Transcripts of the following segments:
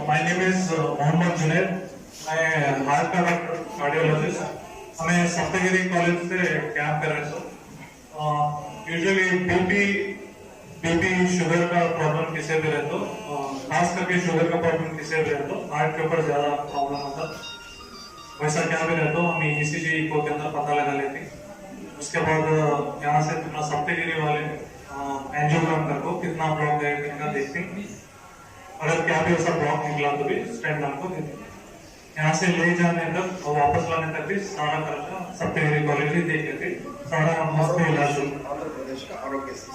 My name is Mohammad Junaid. मैं heart का doctor cardiologist. हमें सप्तगिरी कॉलेज से कैंप कर रहे थे. यूजुअली बीपी शुगर का प्रॉब्लम किसे भी रहे तो खास करके शुगर का प्रॉब्लम किसे भी रहे तो हार्ट के ऊपर ज्यादा प्रॉब्लम होता. वैसा क्या भी रहे तो हम ईसीजी को के अंदर पता लगा लेते. उसके बाद यहाँ से अपना सप्तगिरी वाले एंजियोग्राम कर को कितना ब्लॉक है कितना देखते हैं. अगर क्या भी ऐसा ब्लॉक निकला तो भी स्टेंट हमको देते हैं. यहाँ से ले जाने तक और वापस लाने तक भी सारा खर्चा सप्तगिरी कॉलेज ही देख लेते. सारा मस्त इलाज. आंध्र प्रदेश का आरोग्य से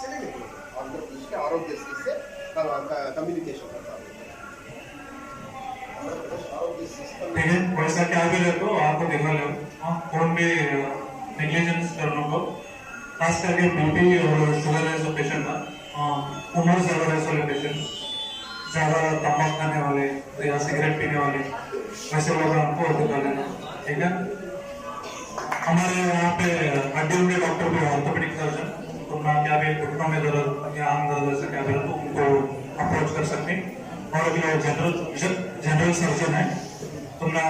कम्युनिकेशन करता है. ठीक है. वैसा क्या भी रहे तो आपको देखा ले कौन भी नेग्लिजेंस करने को खास करके बीपी और शुगर है जो पेशेंट था उम्र ज्यादा है वाले पेशेंट ज्यादा तंबाकू खाने वाले या सिगरेट पीने वाले वैसे लोग हमको दिखा लेना. ठीक है. हमारे यहाँ पे हड्डियों के डॉक्टर भी ऑर्थोपेडिक सर्जन उतना क्या भी घुटनों में दर्द या आम दर्द वैसे क्या भी तो उनको अप्रोच कर सकते हैं. और जो जनरल सर्जन है तुमने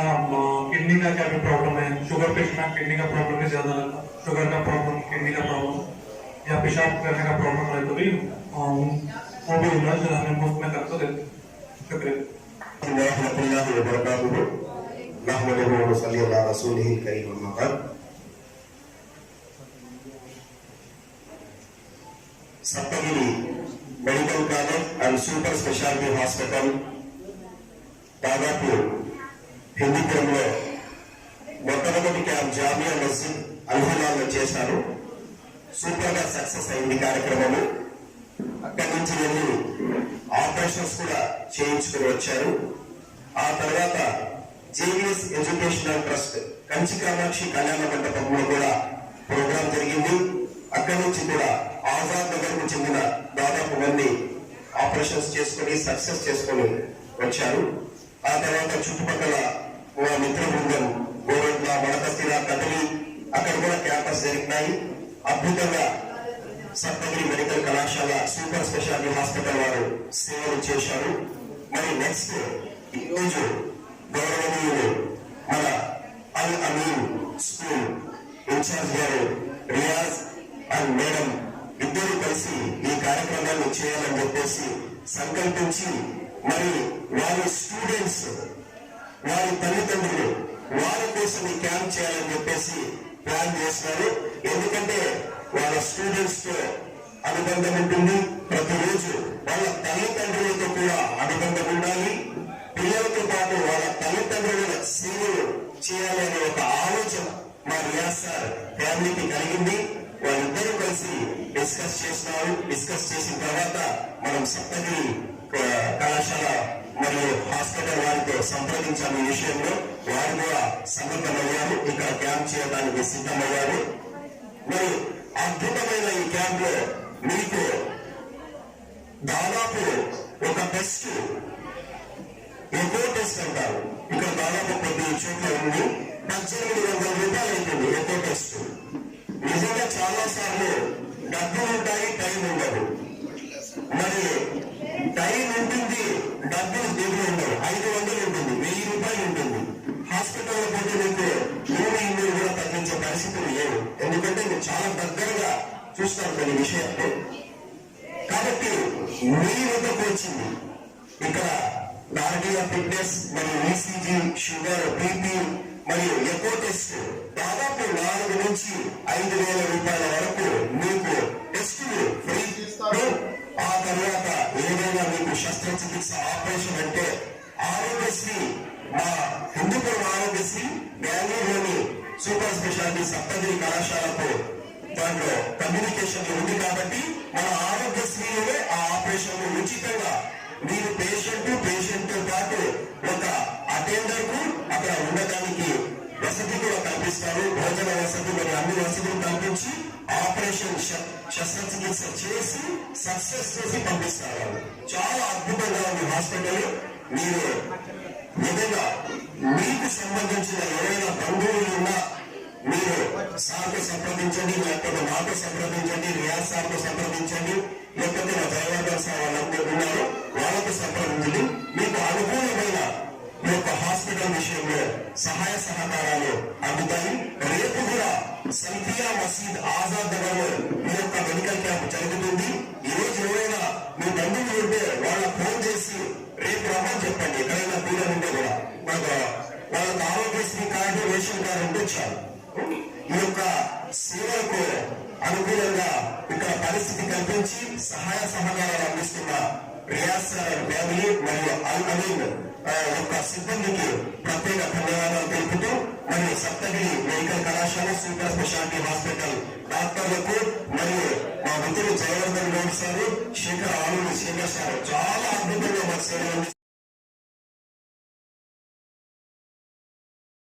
किडनी का क्या भी प्रॉब्लम है शुगर पेशेंट में किडनी का प्रॉब्लम भी ज्यादा रहता. शुगर का प्रॉब्लम किडनी का प्रॉब्लम या पेशाब करने का प्रॉब्लम रहे तो भी वो भी इलाज हमें मुफ्त में करके देते. शुक्रिया. Saptagiri medical college and super speciality hospital దాదాపు హిందూపురంలో మొట్టమొదటి క్యాంప్ జామియా మస్జిద్ అల్హలాల్లో చేశారు. సూపర్ గా సక్సెస్ అయింది కార్యక్రమము. అక్కడి నుంచి వెళ్ళి ఆపరేషన్స్ కూడా చేయించుకుని వచ్చారు. ఆ తర్వాత JVS educational trust Kanchi Kamakshi కళ్యాణ మండపంలో కూడా ప్రోగ్రాం జరిగింది. అక్కడి నుంచి కూడా ఆజాద్ నగర్ కు చెందిన దాదాపు మంది ఆపరేషన్స్ చేసుకుని సక్సెస్ చేసుకుని వచ్చారు. ఆ తర్వాత చుట్టుపక్కల మిత్ర బృందం గోరంట్ల మడకసిర కదలి అక్కడ కూడా క్యాంపస్ జరిగినాయి. అద్భుతంగా సప్తగిరి మెడికల్ కళాశాల సూపర్ స్పెషాలిటీ హాస్పిటల్ వారు సేవలు చేశారు. మరి నెక్స్ట్ ఈరోజు గౌరవనీయులు మన అల్ అమీన్ స్కూల్ ఇన్ఛార్జ్ గారు రియాజ్ అండ్ మేడం ఇద్దరు కలిసి ఈ కార్యక్రమాన్ని చేయాలని చెప్పేసి సంకల్పించి మరి వారి స్టూడెంట్స్ వారి తల్లిదండ్రులు వారి కోసం ఈ క్యాంప్ చేయాలని చెప్పేసి ప్లాన్ చేస్తున్నారు. ఎందుకంటే వాళ్ళ స్టూడెంట్స్ తో అనుబంధం ఉంటుంది. ప్రతిరోజు వాళ్ళ తల్లిదండ్రులతో కూడా అనుబంధం ఉండాలి. పిల్లలతో పాటు వాళ్ళ తల్లిదండ్రుల సేవలు చేయాలనే ఒక ఆలోచన మా రియాజ్ సార్ ఫ్యామిలీకి కలిగింది. వాళ్ళిద్దరూ కలిసి డిస్కస్ చేస్తున్నారు. డిస్కస్ చేసిన తర్వాత మనం సప్తగిరి కళాశాల మరియు హాస్పిటల్ వారితో సంప్రదించాలి. ఈ విషయంలో వారు కూడా సన్నద్ధమయ్యారు. ఇక్కడ క్యాంప్ చేయడానికి సిద్ధమయ్యారు. మరి అద్భుతమైన ఈ క్యాంప్ లో మీకు దాదాపు ఒక టెస్ట్ ఎకో టెస్ట్ అంటారు. ఇక్కడ దాదాపు కొద్ది చోట్ల ఉంది. 1800 రూపాయలు అవుతుంది ఎకో టెస్ట్. నిజంగా చాలా సార్లు డబ్బులు ఉంటాయి, టైం ఉండదు. మరి టైం ఉంటుంది, డబ్బులు దగ్గర ఉండవు. 500 ఉంటుంది, 1000 రూపాయలు ఉంటుంది. హాస్పిటల్లో పోతే మీకు 300 కూడా తగ్గించే పరిస్థితులు లేవు. ఎందుకంటే మీరు చాలా దగ్గరగా చూస్తారు కొన్ని విషయాలు. కాబట్టి మీ వద్దకు వచ్చింది ఇక్కడ కార్డియో ఫిట్నెస్ మరియు ఈసీజీ షుగర్ బీపీ మరియు ఎకో టెస్ట్ దాదాపు 4 నుంచి 5,000 రూపాయల వరకు మీకు టెస్టులు ఫ్రీ ఇస్తారు. ఆ తర్వాత ఏదైనా మీకు శస్త్రచికిత్స ఆపరేషన్ అంటే ఆరోగ్యశ్రీ మా హిందూపురం ఆరోగ్యశ్రీ బెంగళూరులోని సూపర్ స్పెషాలిటీ సప్తగిరి కళాశాలకు దాంట్లో కమ్యూనికేషన్ ఉంది. కాబట్టి మన ఆరోగ్యశ్రీలోనే ఆ ఆపరేషన్ ఉచితంగా మీరు పేషెంట్ తో పాటు ఒక అటెండర్ కు అక్కడ ఉండటానికి వసతి కూడా కల్పిస్తారు. భోజన వసతి మరియు అన్ని వసతులు కల్పించి ఆపరేషన్ శస్త్రచికిత్స చేసి సక్సెస్ చేసి పంపిస్తారు. చాలా అద్భుతంగా ఉంది హాస్పిటల్. మీరు నిజంగా మీకు సంబంధించిన ఎవరైనా బంధువులు ఉన్నా మీరు సార్తో సంప్రదించండి, లేకపోతే నాతో సంప్రదించండి, రియాజ్ సార్తో సంప్రదించండి, లేకపోతే నా డ్రైవర్ గారు సార్ వాళ్ళందరూ ఉన్నారు వాళ్ళతో సంప్రదించండి. మీకు అనుకూలమైన యొక్క హాస్పిటల్ విషయంలో సహాయ సహకారాలు అందుతాయి. రేపు కూడా సంతియా మసీద్ ఆజాద్ నగర్ లో ఈ యొక్క మెడికల్ క్యాంప్ జరుగుతుంది. ఈ రోజు ఎవరైనా మీ బంధువులు ఉంటే వాళ్ళ ఫోన్ చేసి రేపు రమ్మని చెప్పండి. ఎక్కడైనా దూరం ఉంటే కూడా వాళ్ళకి ఆరోగ్యశ్రీ కార్డు, రేషన్ కార్డు ఉంటే చాలు. ఈ యొక్క సేవలకు అనుకూలంగా ఇక్కడ పరిస్థితి కల్పించి సహాయ సహకారాలు అందిస్తున్న రియాజ్ సార్ ఫ్యామిలీ మరియు అల్ అమీన్ యొక్క సిబ్బందికి ప్రత్యేక ధన్యవాదాలు తెలుపుతూ మరియు సప్తగిరి మెడికల్ కళాశాల సూపర్ స్పెషాలిటీ హాస్పిటల్ డాక్టర్లకు మరియు మా మిత్రులు జయవర్ధన్ గౌడ్ సార్, శేఖర్ ఆలూరి శేఖర్ సార్ చాలా అద్భుతంగా మాకు సేవలు